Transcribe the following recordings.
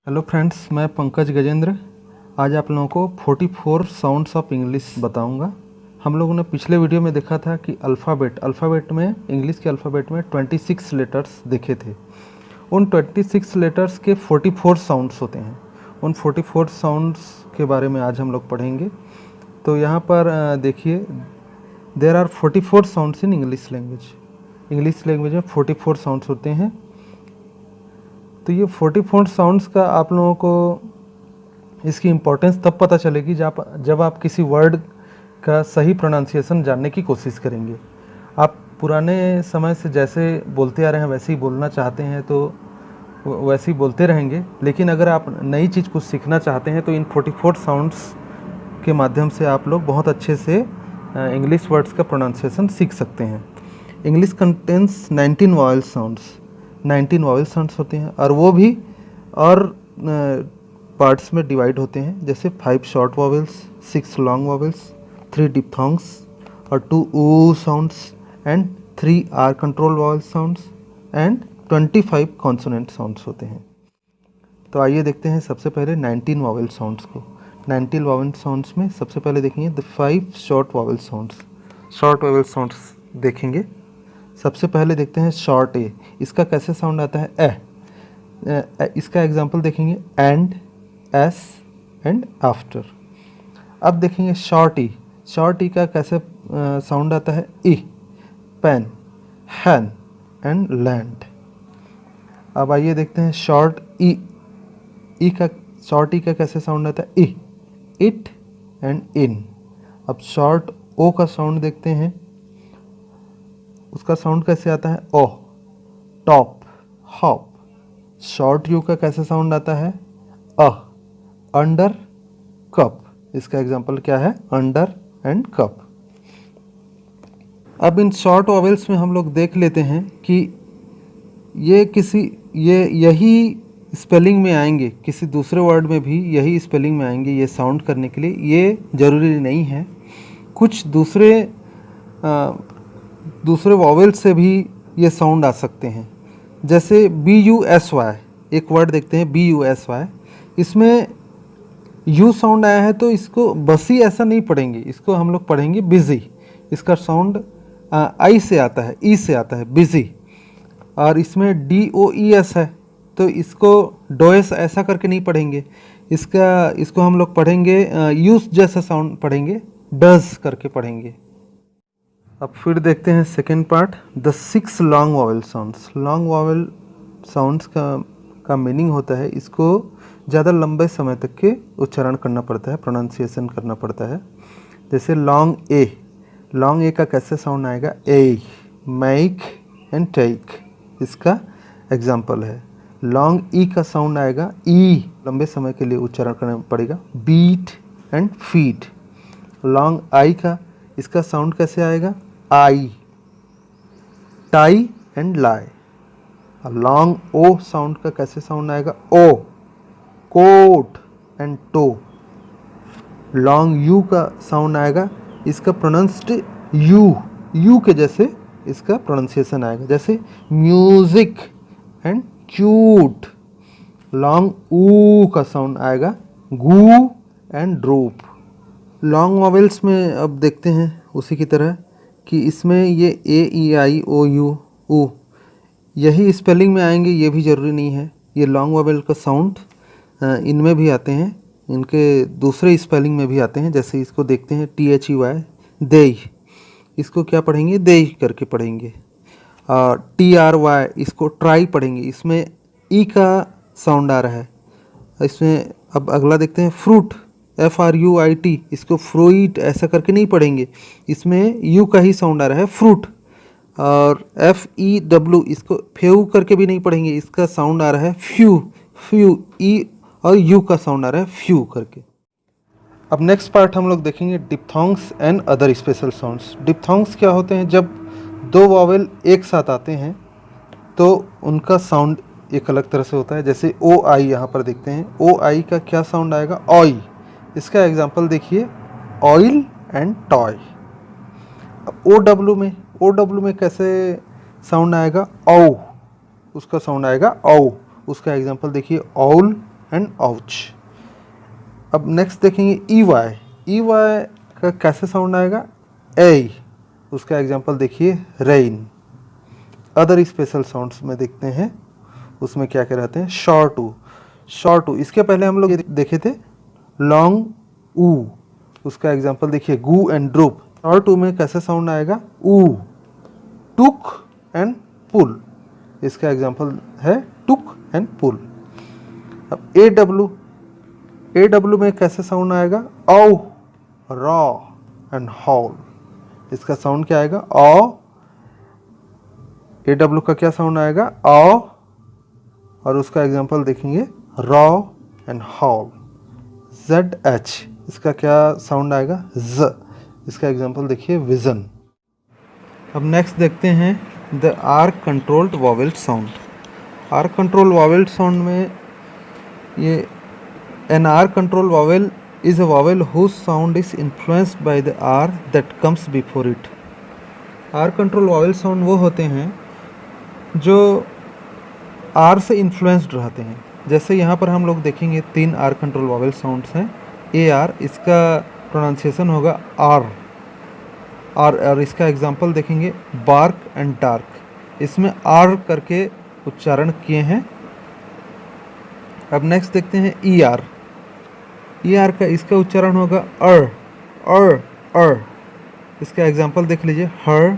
Hello friends, मैं पंकज गजेंद्र आज आप लोगों को 44 साउंड्स ऑफ इंग्लिश बताऊंगा। हम लोगों ने पिछले वीडियो में देखा था कि अल्फ़ाबेट में इंग्लिश के अल्फ़ाबेट में 26 लेटर्स देखे थे। उन 26 लेटर्स के 44 साउंड्स होते हैं। उन 44 साउंड्स के बारे में आज हम लोग पढ़ेंगे। तो यहाँ पर देखिए, there are 44 sounds in English language. English language में 44 साउंड्स होते हैं। तो ये 44 साउंड्स का आप लोगों को इसकी इम्पोर्टेंस तब पता चलेगी जब आप किसी वर्ड का सही प्रोनाउंसिएशन जानने की कोशिश करेंगे। आप पुराने समय से जैसे बोलते आ रहे हैं वैसे ही बोलना चाहते हैं तो वैसे ही बोलते रहेंगे, लेकिन अगर आप नई चीज़ कुछ सीखना चाहते हैं तो इन 44 साउंड्स के माध्यम से आप लोग बहुत अच्छे से इंग्लिश वर्ड्स का प्रोनाउंसिएशन सीख सकते हैं। English contains 19 vowel sounds. 19 vowel sounds होते हैं और वो भी और पार्ट्स में डिवाइड होते हैं, जैसे 5 short vowels, 6 long vowels, 3 diphthongs और 2 ऊ sounds and 3 R control vowel sounds and 25 consonant sounds होते हैं। तो आइए देखते हैं सबसे पहले 19 वॉवल साउंड्स को। 19 वॉवल साउंड्स में सबसे पहले देखेंगे the 5 short vowel sounds. Short vowel sounds देखेंगे। सबसे पहले देखते हैं शॉर्ट ए। इसका कैसे साउंड आता है? इसका एग्जांपल देखेंगे एंड, एस एंड आफ्टर। अब देखेंगे शॉर्ट ई। शॉर्ट ई का कैसे साउंड आता है? ई, पेन, हैन एंड लैंड। अब आइए देखते हैं शॉर्ट ई। शॉर्ट ई का कैसे साउंड आता है? ई, इट एंड इन। अब शॉर्ट ओ का साउंड देखते हैं, उसका साउंड कैसे आता है? ओ, टॉप, हॉप। शॉर्ट यू का कैसे साउंड आता है? अ, अंडर, कप। इसका एग्जांपल क्या है? Under and cup. अब इन शॉर्ट वॉवेल्स में हम लोग देख लेते हैं कि यही स्पेलिंग में आएंगे, किसी दूसरे वर्ड में भी यही स्पेलिंग में आएंगे ये साउंड करने के लिए। ये ज़रूरी नहीं है। कुछ दूसरे वॉवेल से भी ये साउंड आ सकते हैं, जैसे BUSY। एक वर्ड देखते हैं BUSY। इसमें यू साउंड आया है तो इसको बसी ऐसा नहीं पढ़ेंगे, इसको हम लोग पढ़ेंगे बिजी। इसका साउंड आई से आता है, ई से आता है, बिजी। और इसमें DOES है तो इसको डोएस ऐसा करके नहीं पढ़ेंगे, इसको हम लोग पढ़ेंगे यूज जैसा साउंड पढ़ेंगे, डज करके पढ़ेंगे। अब फिर देखते हैं second part, the 6 long vowel sounds. Long vowel sounds का मीनिंग होता है इसको ज़्यादा लंबे समय तक के उच्चारण करना पड़ता है, प्रोनाउंसिएशन करना पड़ता है। जैसे लॉन्ग ए। लॉन्ग ए का कैसे साउंड आएगा? ए, मेक एंड टेक। इसका एग्जाम्पल है। लॉन्ग ई का साउंड आएगा ई, लंबे समय के लिए उच्चारण करना पड़ेगा, beat and feed. Long I का इसका साउंड कैसे आएगा? I, tie and lie. Long O sound का कैसे साउंड आएगा? O, coat and toe. Long U का साउंड आएगा, इसका प्रोनाउंस्ड यू के जैसे इसका प्रोनाउंसिएशन आएगा, जैसे म्यूजिक एंड क्यूट। लॉन्ग ऊ का साउंड आएगा गू एंड ड्रूप। लॉन्ग वॉवेल्स में अब देखते हैं उसी की तरह कि इसमें ये AEIOU यही स्पेलिंग में आएंगे, ये भी ज़रूरी नहीं है। ये लॉन्ग वॉवेल का साउंड इनमें भी आते हैं, इनके दूसरे स्पेलिंग में भी आते हैं। जैसे इसको देखते हैं THEY, देई। इसको क्या पढ़ेंगे? देई करके पढ़ेंगे। और TRY इसको ट्राई पढ़ेंगे, इसमें ई का साउंड आ रहा है। इसमें अब अगला देखते हैं फ्रूट, FRUIT। इसको फ्रूइट ऐसा करके नहीं पढ़ेंगे, इसमें यू का ही साउंड आ रहा है, फ्रूट। और FEW इसको फ्यू करके भी नहीं पढ़ेंगे, इसका साउंड आ रहा है फ्यू। ई और यू का साउंड आ रहा है फ्यू करके। अब नेक्स्ट पार्ट हम लोग देखेंगे diphthongs and other special sounds. Diphthongs क्या होते हैं? जब दो वॉवेल एक साथ आते हैं तो उनका साउंड एक अलग तरह से होता है। जैसे OI यहाँ पर देखते हैं, OI का क्या साउंड आएगा? ऑई। इसका एग्जाम्पल देखिए, ऑयल एंड टॉय। OW में कैसे साउंड आएगा? औ। उसका साउंड आएगा औ। उसका एग्जाम्पल देखिए, ऑल एंड आउच। अब नेक्स्ट देखेंगे ई वाई। ई वाई का कैसे साउंड आएगा, ए। उसका एग्जांपल देखिए रेन। अदर स्पेशल साउंड्स में देखते हैं, उसमें क्या क्या रहते हैं, शॉर्ट ऊ। शॉर्ट ऊ, इसके पहले हम लोग देखे थे लॉन्ग ऊ। उसका एग्जांपल देखिए गू एंड ड्रूप। शॉर्ट ऊ में कैसे साउंड आएगा, ऊ। टुक एंड पुल, इसका एग्जांपल है टुक एंड पुल। अब ए डब्ल्यू। ए डब्ल्यू में कैसे साउंड आएगा, औ, रॉ एंड हॉल। इसका साउंड क्या आएगा, औ। ए डब्ल्यू का क्या साउंड आएगा, औ, और उसका एग्जांपल देखेंगे raw and hall. Z H, इसका क्या साउंड आएगा, ज। इसका एग्जांपल देखिए विजन। अब नेक्स्ट देखते हैं the R controlled vowel sound. R control vowel sound में ये an R control vowel is a vowel whose sound is influenced by the R that comes before it. R control vowel sound वो होते हैं जो are से influenced रहते हैं। जैसे यहाँ पर हम लोग देखेंगे 3 आर कंट्रोल वॉवेल साउंड्स हैं। ए आर, इसका प्रोनाउंसिएशन होगा आर। और इसका एग्जांपल देखेंगे बार्क एंड डार्क, इसमें आर करके उच्चारण किए हैं। अब नेक्स्ट देखते हैं ई आर। ई आर का इसका उच्चारण होगा अर। इसका एग्जांपल देख लीजिए हर,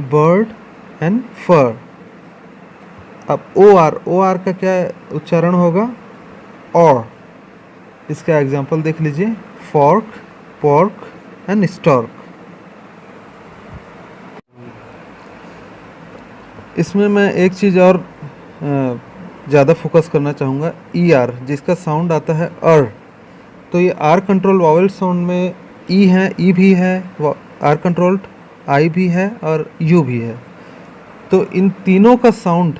बर्ड एंड फर। अब ओ आर का क्या उच्चारण होगा, और। इसका एग्जांपल देख लीजिए फॉर्क, पॉर्क एंड स्टॉर्क। इसमें मैं एक चीज़ और ज़्यादा फोकस करना चाहूँगा, ई आर जिसका साउंड आता है अर। तो ये आर कंट्रोल वॉवेल साउंड में ई है, ई भी है, आर कंट्रोल्ड, आई भी है और यू भी है। तो इन तीनों का साउंड,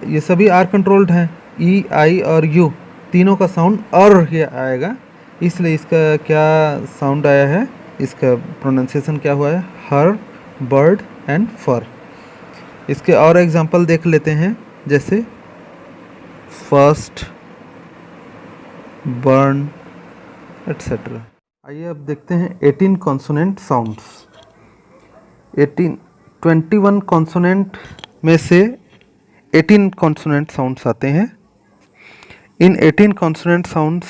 ये सभी आर कंट्रोल्ड हैं, ई, आई और यू, तीनों का साउंड अर ही आएगा। इसलिए इसका क्या साउंड आया है, इसका प्रोनाउंसिएशन क्या हुआ है, हर, बर्ड एंड फर। इसके और एग्जांपल देख लेते हैं, जैसे फर्स्ट, बर्न एटसेट्रा। आइए अब देखते हैं 18 कॉन्सोनेंट साउंड्स। 21 कॉन्सोनेंट में से 18 कॉन्सोनेंट साउंड्स आते हैं। इन 18 कॉन्सोनेंट साउंड्स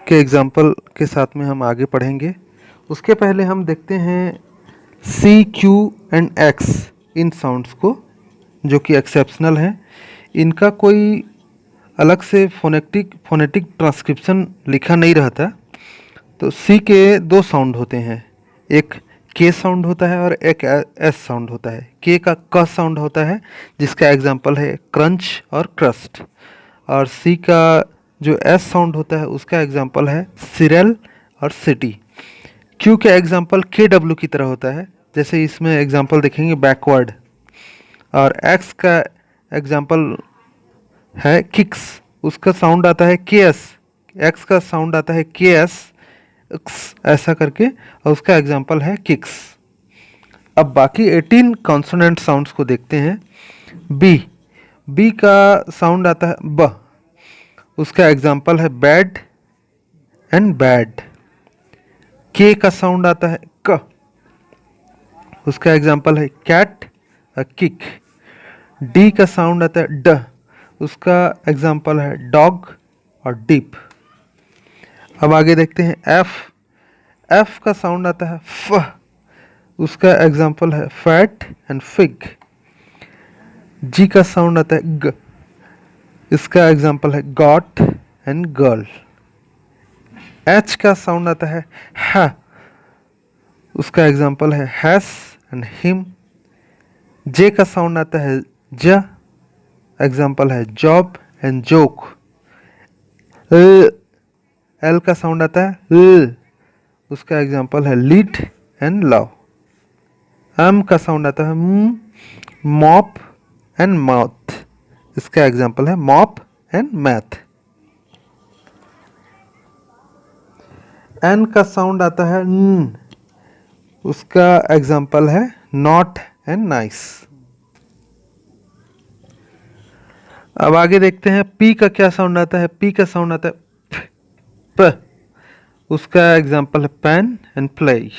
के एग्जांपल के साथ में हम आगे पढ़ेंगे। उसके पहले हम देखते हैं सी, क्यू एंड एक्स, इन साउंड्स को, जो कि एक्सेप्शनल हैं। इनका कोई अलग से फोनेटिक ट्रांसक्रिप्शन लिखा नहीं रहता। तो सी के 2 साउंड होते हैं, एक के साउंड होता है और एक एस साउंड होता है। के का क साउंड होता है, जिसका एग्जांपल है क्रंच और क्रस्ट। और सी का जो एस साउंड होता है, उसका एग्जांपल है सीरियल और सिटी। क्यू का एग्जांपल के डब्ल्यू की तरह होता है, जैसे इसमें एग्जांपल देखेंगे बैकवर्ड। और एक्स का एग्जांपल है किक्स, उसका साउंड आता है के एस। एक्स का साउंड आता है के एस, ऐसा करके, और उसका एग्जांपल है किक्स। अब बाकी 18 कॉन्सोनेंट साउंड्स को देखते हैं। बी का साउंड आता है ब, उसका एग्जांपल है बैड एंड बैड। के का साउंड आता है क, उसका एग्जांपल है कैट और किक। डी का साउंड आता है ड, उसका एग्जांपल है डॉग और डीप। अब आगे देखते हैं एफ का साउंड आता है फ, उसका एग्जांपल है फैट एंड फिग। जी का साउंड आता है ग, इसका एग्जांपल है गॉट एंड गर्ल। एच का साउंड आता है ह, उसका एग्जांपल है हैस एंड हिम। जे का साउंड आता है ज, एग्जांपल है जॉब एंड जोक। एल का साउंड आता है ल, उसका एग्जांपल है लीड एंड लव। एम का साउंड आता है मॉप एंड माउथ, इसका एग्जांपल है मॉप एंड मैथ। एन का साउंड आता है न, उसका एग्जांपल है नॉट एंड नाइस। अब आगे देखते हैं पी का क्या साउंड आता है। पी का साउंड आता है प, उसका एग्जाम्पल है पेन एंड प्ले।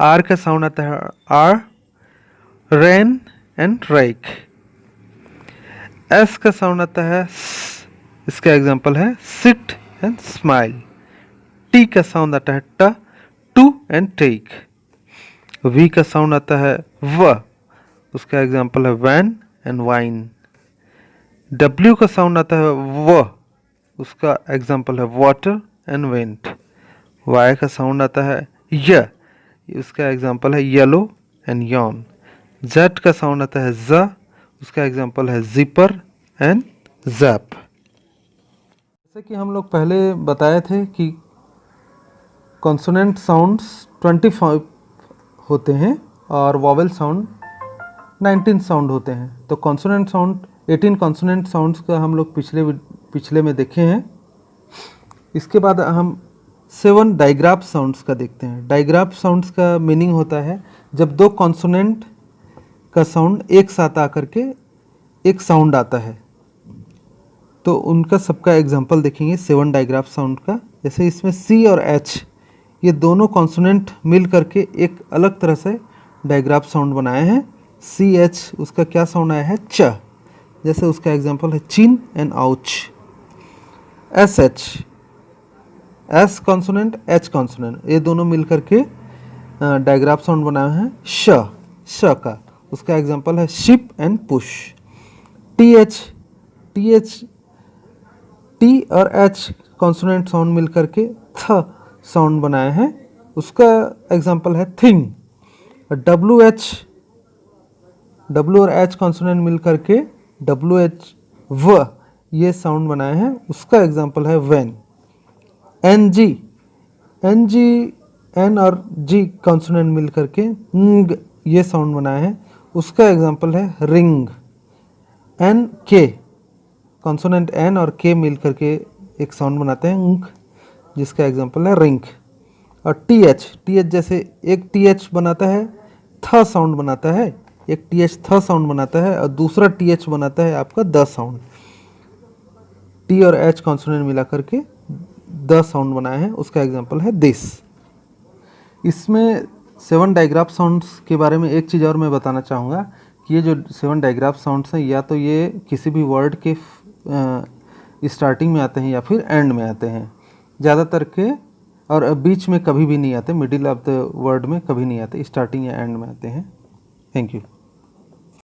आर का साउंड आता है are, rain and Raika. S का साउंड आता है स, इसका एग्जाम्पल है सिट एंड स्माइल। टी का साउंड आता है ट, टू एंड टेक। वी का साउंड आता है व, उसका एग्जाम्पल है वैन एंड वाइन। डब्ल्यू का साउंड आता है व, उसका एग्जाम्पल है वाटर एंड वेंट। वाई का साउंड आता है य, उसका एग्जाम्पल है येलो एंड यॉन। जेड का साउंड आता है ज, उसका एग्जाम्पल है जिपर एंड जैप। जैसे कि हम लोग पहले बताए थे कि कॉन्सोनेंट साउंड्स 25 होते हैं और वॉवेल साउंड 19 साउंड होते हैं। तो कॉन्सोनेंट साउंड 18 कॉन्सोनेंट साउंड्स का हम लोग पिछले में देखे हैं। इसके बाद हम 7 डाइग्राफ साउंड्स का देखते हैं। डाइग्राफ साउंड्स का मीनिंग होता है जब दो कॉन्सोनेंट का साउंड एक साथ आकर के एक साउंड आता है। तो उनका सबका एग्जांपल देखेंगे 7 डाइग्राफ साउंड का। जैसे इसमें सी और एच ये दोनों कॉन्सोनेंट मिल करके एक अलग तरह से डाइग्राफ साउंड बनाए हैं। सी एच उसका क्या साउंड आया है च, जैसे उसका एग्जांपल है chin and ouch. S H, S consonant H consonant ये दोनों मिल करके डायग्राफ साउंड बनाए हैं श, श का, उसका एग्जांपल है ship and push. T H, T और एच कॉन्सोनेंट साउंड मिल करके थ साउंड बनाए हैं, उसका एग्जांपल है थिंग। डब्ल्यू और एच कॉन्सोनेंट मिल करके डब्ल्यू एच व ये साउंड बनाए हैं, उसका एग्जांपल है वैन। एन जी एन और जी कॉन्सोनेंट मिल करके ng ये साउंड बनाए हैं, उसका एग्जांपल है रिंग। एन के कॉन्सोनेंट एन और के मिल करके एक साउंड बनाते हैं unk, जिसका एग्जांपल है रिंग। और टी एच जैसे एक टी एच बनाता है थ साउंड बनाता है, एक टी एच थ साउंड बनाता है और दूसरा टी एच बनाता है आपका द साउंड। टी और एच कॉन्सोनेंट मिला करके द साउंड बनाए हैं, उसका एग्जांपल है दिस। इसमें 7 डाइग्राफ साउंड्स के बारे में एक चीज़ और मैं बताना चाहूँगा कि ये जो 7 डाइग्राफ साउंड्स हैं या तो ये किसी भी वर्ड के स्टार्टिंग में आते हैं या फिर एंड में आते हैं ज़्यादातर के, और बीच में कभी भी नहीं आते, मिडिल ऑफ द वर्ड में कभी नहीं आते, स्टार्टिंग या एंड में आते हैं। Thank you.